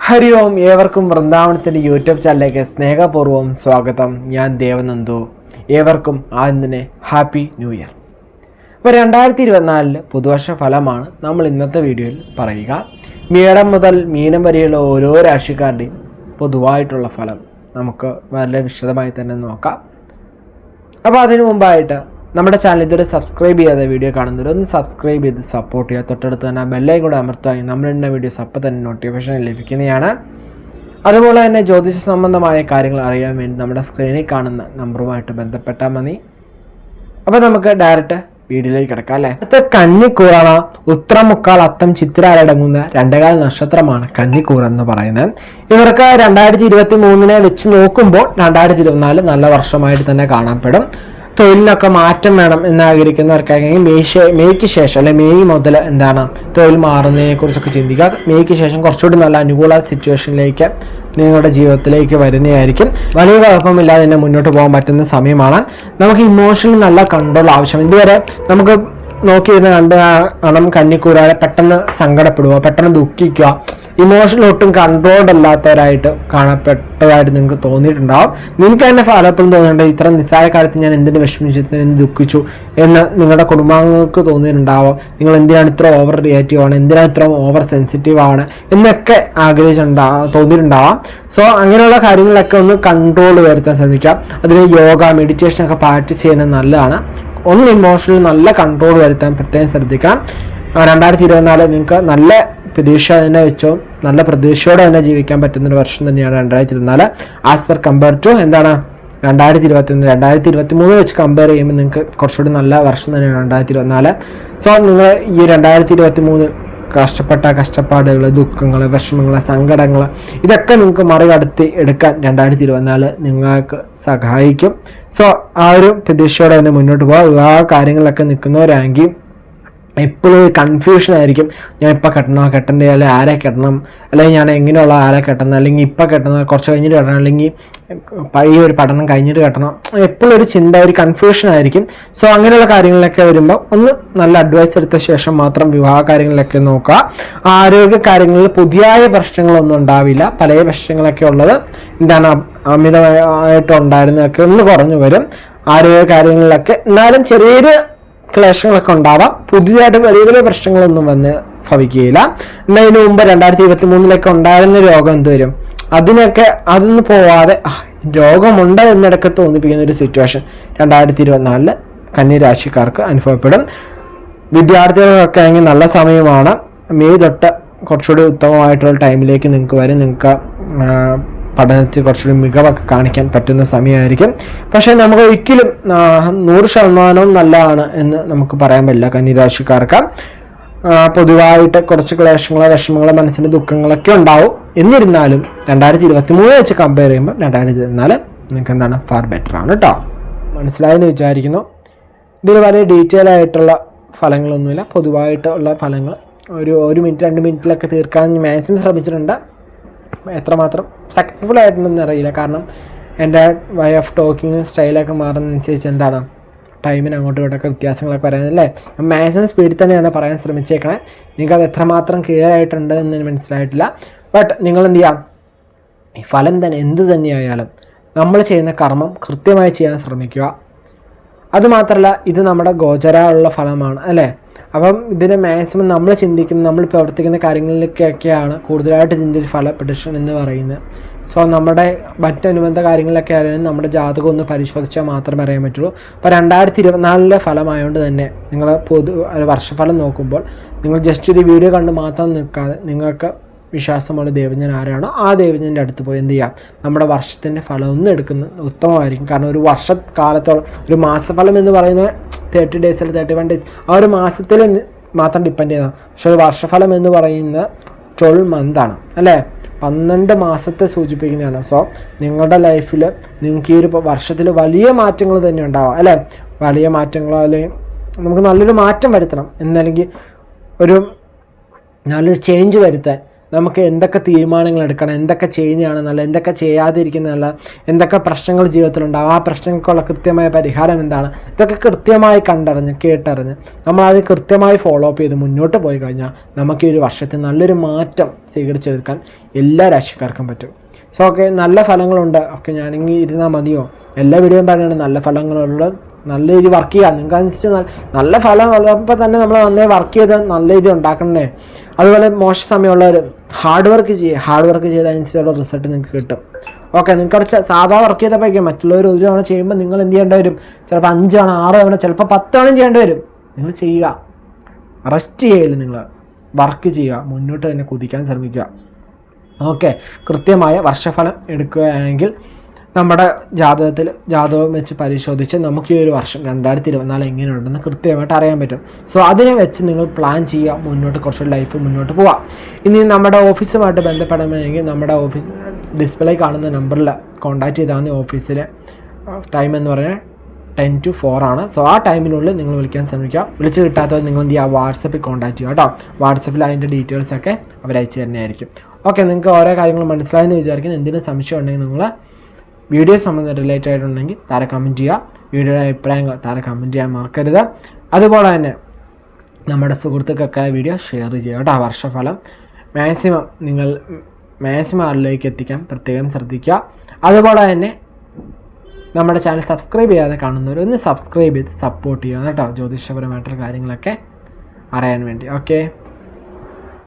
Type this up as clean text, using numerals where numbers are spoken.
ഹരി ഓം, ഏവർക്കും വൃന്ദാവനത്തിൻ്റെ യൂട്യൂബ് ചാനലിലേക്ക് സ്നേഹപൂർവ്വം സ്വാഗതം. ഞാൻ ദേവനന്ദു. ഏവർക്കും ആദ്യം തന്നെ ഹാപ്പി ന്യൂ ഇയർ. ഇപ്പോൾ 2024 പുതുവർഷ ഫലമാണ് നമ്മൾ ഇന്നത്തെ വീഡിയോയിൽ പറയുക. മേടം മുതൽ മീനം വരെയുള്ള ഓരോ രാശിക്കാരുടെയും പൊതുവായിട്ടുള്ള ഫലം നമുക്ക് വളരെ വിശദമായി തന്നെ നോക്കാം. അപ്പോൾ അതിനു മുമ്പായിട്ട് നമ്മുടെ ചാനൽ ഇതുവരെ സബ്സ്ക്രൈബ് ചെയ്യാതെ വീഡിയോ കാണുന്നവർ ഒന്ന് സബ്സ്ക്രൈബ് ചെയ്ത് സപ്പോർട്ട് ചെയ്യുക. തൊട്ടടുത്ത് തന്നെ ബെല്ലൈക്കൺ കൂടെ അമർത്തുകയും നമ്മളുടെ വീഡിയോസ് അപ്പോൾ തന്നെ നോട്ടിഫിക്കേഷൻ ലഭിക്കുന്നതാണ്. അതുപോലെ തന്നെ ജ്യോതിഷ സംബന്ധമായ കാര്യങ്ങൾ അറിയാൻ വേണ്ടി നമ്മുടെ സ്ക്രീനിൽ കാണുന്ന നമ്പറുമായിട്ട് ബന്ധപ്പെട്ടാൽ മതി. അപ്പോൾ നമുക്ക് ഡയറക്റ്റ് വീഡിയോയിലേക്ക് കിടക്കാം അല്ലേ. അടുത്ത കന്നിക്കൂറാണ്. ഉത്രമുക്കാൽ അത്തം ചിത്തിരാലടങ്ങുന്ന രണ്ടേകാൽ നക്ഷത്രമാണ് കന്നിക്കൂർ എന്ന് പറയുന്നത്. ഇവർക്ക് 2023 വെച്ച് നോക്കുമ്പോൾ 2024 നല്ല വർഷമായിട്ട് തന്നെ കാണപ്പെടും. തൊഴിലിനൊക്കെ മാറ്റം വേണം എന്നാഗ്രഹിക്കുന്നവർക്കാണെങ്കിൽ മെയ്ക്ക് ശേഷം അല്ലെ മെയ് മുതൽ തൊഴിൽ മാറുന്നതിനെ കുറിച്ചൊക്കെ ചിന്തിക്കുക. മെയ്ക്ക് ശേഷം കുറച്ചുകൂടി നല്ല അനുകൂല സിറ്റുവേഷനിലേക്ക് നിങ്ങളുടെ ജീവിതത്തിലേക്ക് വരുന്നതായിരിക്കും. വലിയ കുഴപ്പമില്ലാതെ തന്നെ മുന്നോട്ട് പോകാൻ പറ്റുന്ന സമയമാണ്. നമുക്ക് ഇമോഷണലി നല്ല കൺട്രോൾ ആവശ്യം. ഇതുവരെ നമുക്ക് നോക്കിയിരുന്ന കാണണം കന്നിക്കൂറാരെ പെട്ടെന്ന് സങ്കടപ്പെടുക, പെട്ടെന്ന് ദുഃഖിക്കുക, ഇമോഷണൽ ഒട്ടും കൺട്രോൾഡ് അല്ലാത്തവരായിട്ട് കാണപ്പെട്ടതായിട്ട് നിങ്ങൾക്ക് തോന്നിയിട്ടുണ്ടാവും. നിങ്ങൾക്ക് തന്നെ പലപ്പോഴും തോന്നിയിട്ടുണ്ട് ഇത്ര നിസ്സാര കാര്യത്തിൽ ഞാൻ എന്തിനു വിഷമിച്ചു, എന്ത് ദുഃഖിച്ചു എന്ന് നിങ്ങളുടെ കുടുംബാംഗങ്ങൾക്ക് തോന്നിയിട്ടുണ്ടാവും. നിങ്ങൾ എന്തിനാണ് ഇത്ര ഓവർ റിയാക്റ്റീവ് ആണ്, എന്തിനാണ് ഇത്ര ഓവർ സെൻസിറ്റീവ് ആണ് എന്നൊക്കെ തോന്നിയിട്ടുണ്ടാവാം. സോ അങ്ങനെയുള്ള കാര്യങ്ങളൊക്കെ ഒന്ന് കൺട്രോൾ വരുത്താൻ ശ്രമിക്കാം. അതിന് യോഗ, മെഡിറ്റേഷൻ ഒക്കെ പ്രാക്ടീസ് ചെയ്യുന്നത് നല്ലതാണ്. ഒന്ന് ഇമോഷണലി നല്ല കൺട്രോൾ വരുത്താൻ പ്രത്യേകം ശ്രദ്ധിക്കണം. 2024 നിങ്ങൾക്ക് നല്ല പ്രതീക്ഷ തന്നെ വെച്ചോ, നല്ല പ്രതീക്ഷയോടെ തന്നെ ജീവിക്കാൻ പറ്റുന്നൊരു വർഷം തന്നെയാണ് 2024. ആസ് പെർ കമ്പയർ ടു 2021 2023 വെച്ച് കമ്പയർ ചെയ്യുമ്പോൾ നിങ്ങൾക്ക് കുറച്ചുകൂടി നല്ല വർഷം തന്നെയാണ് 2024. സോ നിങ്ങൾ ഈ 2023 കഷ്ടപ്പെട്ട കഷ്ടപ്പാടുകൾ, ദുഃഖങ്ങൾ, വിഷമങ്ങൾ, സങ്കടങ്ങൾ ഇതൊക്കെ നിങ്ങൾക്ക് മറികടത്തി എടുക്കാൻ 2024 നിങ്ങൾക്ക് സഹായിക്കും. സോ ആ ഒരു പ്രതീക്ഷയോടെ തന്നെ മുന്നോട്ട് പോകുക. ആ കാര്യങ്ങളൊക്കെ നിൽക്കുന്നവരാണെങ്കിൽ എപ്പോഴും കൺഫ്യൂഷൻ ആയിരിക്കും. ഞാൻ ഇപ്പം കെട്ടണോ, കെട്ടണ്ടേ, അല്ലെങ്കിൽ ആരെ കെട്ടണം, അല്ലെങ്കിൽ ഞാൻ എങ്ങനെയുള്ള ആരെ കെട്ടണം, അല്ലെങ്കിൽ ഇപ്പം കെട്ടണം, കുറച്ച് കഴിഞ്ഞിട്ട് കെട്ടണം, അല്ലെങ്കിൽ പഴയ ഒരു പഠനം കഴിഞ്ഞിട്ട് കെട്ടണം, എപ്പോഴും ഒരു ചിന്ത, ഒരു കൺഫ്യൂഷൻ ആയിരിക്കും. സോ അങ്ങനെയുള്ള കാര്യങ്ങളിലൊക്കെ വരുമ്പോൾ ഒന്ന് നല്ല അഡ്വൈസ് എടുത്ത ശേഷം മാത്രം വിവാഹ കാര്യങ്ങളിലൊക്കെ നോക്കുക. ആരോഗ്യ കാര്യങ്ങളിൽ പുതിയ പ്രശ്നങ്ങളൊന്നും ഉണ്ടാവില്ല. പല പ്രശ്നങ്ങളൊക്കെ ഉള്ളത് അമിതമായിട്ടുണ്ടായിരുന്നതൊക്കെ ഒന്ന് കുറഞ്ഞു വരും. ആരോഗ്യ കാര്യങ്ങളിലൊക്കെ എന്നാലും ചെറിയൊരു ക്ലേശങ്ങളൊക്കെ ഉണ്ടാവാം. പുതിയതായിട്ട് വലിയ വലിയ പ്രശ്നങ്ങളൊന്നും വന്ന് ഭവിക്കുകയില്ല. എന്നാൽ ഇതിനു മുമ്പ് 2023 ഉണ്ടായിരുന്ന രോഗം എന്ത് വരും, അതൊന്നും പോവാതെ രോഗമുണ്ട് എന്നിടയ്ക്ക് തോന്നിപ്പിക്കുന്ന ഒരു സിറ്റുവേഷൻ 2024 കന്യരാശിക്കാർക്ക് അനുഭവപ്പെടും. വിദ്യാർത്ഥികൾക്കൊക്കെ ആണെങ്കിൽ നല്ല സമയമാണ്. മെയ് തൊട്ട് കുറച്ചുകൂടി ഉത്തമമായിട്ടുള്ള ടൈമിലേക്ക് നിങ്ങൾക്ക് വരും. നിങ്ങൾക്ക് പഠനത്തിൽ കുറച്ചുകൂടി മികവൊക്കെ കാണിക്കാൻ പറ്റുന്ന സമയമായിരിക്കും. പക്ഷേ നമുക്ക് ഒരിക്കലും 100% നല്ലതാണ് എന്ന് നമുക്ക് പറയാൻ പറ്റില്ല. കന്യരാശിക്കാർക്ക് പൊതുവായിട്ട് കുറച്ച് ക്ലേശങ്ങളോ വിഷമങ്ങളോ മനസ്സിൻ്റെ ദുഃഖങ്ങളൊക്കെ ഉണ്ടാവും. എന്നിരുന്നാലും 2023 വെച്ച് കമ്പയർ ചെയ്യുമ്പോൾ 2024 നിങ്ങൾക്ക് ഫാർ ബെറ്റർ ആണ് കേട്ടോ. മനസ്സിലായെന്ന് വിചാരിക്കുന്നു. ഇതിൽ വളരെ ഡീറ്റെയിൽ ആയിട്ടുള്ള ഫലങ്ങളൊന്നുമില്ല. പൊതുവായിട്ടുള്ള ഫലങ്ങൾ ഒരു മിനിറ്റ് 2 മിനിറ്റിലൊക്കെ തീർക്കാൻ മാക്സിമം ശ്രമിച്ചിട്ടുണ്ട്. എത്രമാത്രം സക്സസ്ഫുൾ ആയിട്ടുണ്ടെന്ന് അറിയില്ല. കാരണം എൻ്റെ വേ ഓഫ് ടോക്കിങ് സ്റ്റൈലൊക്കെ മാറുന്നതനുസരിച്ച് ടൈമിന് അങ്ങോട്ടും ഇങ്ങോട്ടൊക്കെ വ്യത്യാസങ്ങളൊക്കെ പറയുന്നതല്ലേ. മാക്സിമം സ്പീഡിൽ തന്നെയാണ് പറയാൻ ശ്രമിച്ചേക്കണേ. നിങ്ങൾക്കത് എത്രമാത്രം ക്ലിയർ ആയിട്ടുണ്ട് എന്ന് മനസ്സിലായിട്ടില്ല. ബട്ട് നിങ്ങൾ എന്ത് ചെയ്യാം, ഈ ഫലം തന്നെ എന്ത് തന്നെയായാലും നമ്മൾ ചെയ്യുന്ന കർമ്മം കൃത്യമായി ചെയ്യാൻ ശ്രമിക്കുക. അതുമാത്രമല്ല ഇത് നമ്മുടെ ഗോചരമുള്ള ഫലമാണ് അല്ലേ. അപ്പം ഇതിന് മാക്സിമം നമ്മൾ ചിന്തിക്കുന്ന, നമ്മൾ പ്രവർത്തിക്കുന്ന കാര്യങ്ങളിലേക്കൊക്കെയാണ് കൂടുതലായിട്ട് ഇതിൻ്റെ ഒരു ഫല പ്രഡിക്ഷൻ എന്ന് പറയുന്നത്. സോ നമ്മുടെ മറ്റനുബന്ധ കാര്യങ്ങളിലൊക്കെ ആയാലും നമ്മുടെ ജാതകം ഒന്ന് പരിശോധിച്ചാൽ മാത്രമേ അറിയാൻ പറ്റുള്ളൂ. അപ്പോൾ 2024 ഫലമായതുകൊണ്ട് തന്നെ നിങ്ങൾ വർഷഫലം നോക്കുമ്പോൾ നിങ്ങൾ ജസ്റ്റ് ഒരു വീഡിയോ കണ്ട് മാത്രം നിൽക്കാതെ നിങ്ങൾക്ക് വിശ്വാസമുള്ള ദൈവജ്ഞൻ ആരാണോ ആ ദൈവജ്ഞൻ്റെ അടുത്ത് പോയി എന്ത് ചെയ്യാം, നമ്മുടെ വർഷത്തിൻ്റെ ഫലം ഒന്ന് എടുക്കുന്നത് ഉത്തമമായിരിക്കും. കാരണം ഒരു വർഷക്കാലത്തോളം ഒരു മാസഫലം എന്ന് പറയുന്നത് 30 days അല്ലെങ്കിൽ 31 days ആ ഒരു മാസത്തിൽ മാത്രം ഡിപ്പെൻഡ് ചെയ്യുന്നതാണ്. പക്ഷെ ഒരു വർഷഫലം എന്ന് പറയുന്നത് 12 month ആണ് അല്ലേ, 12 മാസത്തെ സൂചിപ്പിക്കുന്നതാണ്. സോ നിങ്ങളുടെ ലൈഫിൽ നിങ്ങൾക്ക് ഈ ഒരു വർഷത്തിൽ വലിയ മാറ്റങ്ങൾ തന്നെ ഉണ്ടാവും അല്ലേ. വലിയ മാറ്റങ്ങളോ അല്ലെങ്കിൽ നമുക്ക് നല്ലൊരു മാറ്റം വരുത്തണം എന്നല്ലെങ്കിൽ ഒരു നല്ലൊരു ചേഞ്ച് വരുത്താൻ നമുക്ക് എന്തൊക്കെ തീരുമാനങ്ങൾ എടുക്കണം, എന്തൊക്കെ ചെയ്യുന്നതാണ് നല്ല, എന്തൊക്കെ ചെയ്യാതിരിക്കുന്നതല്ല, എന്തൊക്കെ പ്രശ്നങ്ങൾ ജീവിതത്തിലുണ്ടാകും, ആ പ്രശ്നങ്ങൾക്കുള്ള കൃത്യമായ പരിഹാരം എന്താണ്, ഇതൊക്കെ കൃത്യമായി കണ്ടറിഞ്ഞ് കേട്ടറിഞ്ഞ് നമ്മളത് കൃത്യമായി ഫോളോ അപ്പ് ചെയ്ത് മുന്നോട്ട് പോയി കഴിഞ്ഞാൽ നമുക്ക് ഈ ഒരു വർഷത്തിൽ നല്ലൊരു മാറ്റം സ്വീകരിച്ചെടുക്കാൻ എല്ലാ രാശിക്കാർക്കും പറ്റും. സോ ഓക്കെ, നല്ല ഫലങ്ങളുണ്ട്. ഓക്കെ, ഞാനെങ്കിൽ ഇരുന്നാൽ മതിയോ? എല്ലാ വീഡിയോയും പറയുന്നത് നല്ല ഫലങ്ങളുള്ള നല്ല രീതി വർക്ക് ചെയ്യുക. നിങ്ങൾക്ക് അനുസരിച്ച് നല്ല ഫലം ഉള്ളപ്പോൾ തന്നെ നമ്മൾ നന്നായി വർക്ക് ചെയ്ത് നല്ല രീതി ഉണ്ടാക്കണേ. അതുപോലെ മോശ സമയമുള്ളവർ ഹാർഡ് വർക്ക് ചെയ്തതനുസരിച്ചുള്ള റിസൾട്ട് നിങ്ങൾക്ക് കിട്ടും. ഓക്കെ, നിങ്ങൾക്ക് സാധാ വർക്ക് ചെയ്തപ്പോഴേക്കും മറ്റുള്ളവർ ഒരു തവണ ചെയ്യുമ്പോൾ നിങ്ങൾ എന്ത് ചെയ്യേണ്ടി വരും? ചിലപ്പോൾ 5 തവണ 6 തവണ ചിലപ്പോൾ 10 തവണ ചെയ്യേണ്ടി വരും. നിങ്ങൾ ചെയ്യുക, റെസ്റ്റ് ചെയ്യില്ല, നിങ്ങൾ വർക്ക് ചെയ്യുക, മുന്നോട്ട് തന്നെ കുതിക്കാൻ ശ്രമിക്കുക. ഓക്കെ, കൃത്യമായ വർഷഫലം എടുക്കുകയാണെങ്കിൽ നമ്മുടെ ജാതകം വെച്ച് പരിശോധിച്ച് നമുക്ക് ഈ ഒരു വർഷം 2024 എങ്ങനെയുണ്ടെന്ന് കൃത്യമായിട്ട് അറിയാൻ പറ്റും. സോ അതിനെ വെച്ച് നിങ്ങൾ പ്ലാൻ ചെയ്യുക, മുന്നോട്ട് കുറച്ച് ലൈഫ് മുന്നോട്ട് പോവാം. ഇനി നമ്മുടെ ഓഫീസുമായിട്ട് ബന്ധപ്പെടണമെങ്കിൽ നമ്മുടെ ഓഫീസ് ഡിസ്പ്ലേ കാണുന്ന നമ്പറിൽ കോൺടാക്റ്റ് ചെയ്താൽ മതി. ഓഫീസിലെ ടൈം എന്ന് പറഞ്ഞാൽ 10 to 4 ആണ്. സോ ആ ടൈമിനുള്ളിൽ നിങ്ങൾ വിളിക്കാൻ ശ്രമിക്കുക. വിളിച്ച് കിട്ടാത്തവർ നിങ്ങൾ എന്ത് ചെയ്യുക, വാട്സപ്പിൽ കോൺടാക്റ്റ് ചെയ്യുക കേട്ടോ. വാട്സപ്പിൽ അതിൻ്റെ ഡീറ്റെയിൽസൊക്കെ അവരയച്ചു തന്നെയായിരിക്കും. ഓക്കെ, നിങ്ങൾക്ക് ഓരോ കാര്യങ്ങൾ മനസ്സിലായെന്ന് വിചാരിക്കുന്നു. എന്തെങ്കിലും സംശയം ഉണ്ടെങ്കിൽ നിങ്ങൾ വീഡിയോ സംബന്ധം റിലേറ്റഡ് ആയിട്ടുണ്ടെങ്കിൽ താഴെ കമൻറ്റ് ചെയ്യുക. വീഡിയോയുടെ അഭിപ്രായങ്ങൾ താഴെ കമൻറ്റ് ചെയ്യാൻ മറക്കരുത്. അതുപോലെ തന്നെ നമ്മുടെ സുഹൃത്തുക്കൾക്കായ വീഡിയോ ഷെയർ ചെയ്യുക കേട്ടോ. വർഷഫലം മാക്സിമം ആളിലേക്ക് എത്തിക്കാൻ പ്രത്യേകം ശ്രദ്ധിക്കുക. അതുപോലെ തന്നെ നമ്മുടെ ചാനൽ സബ്സ്ക്രൈബ് ചെയ്യാതെ കാണുന്നവർ ഒന്ന് സബ്സ്ക്രൈബ് ചെയ്ത് സപ്പോർട്ട് ചെയ്യുക കേട്ടോ, ജ്യോതിഷപരമായിട്ടുള്ള കാര്യങ്ങളൊക്കെ അറിയാൻ വേണ്ടി. ഓക്കെ.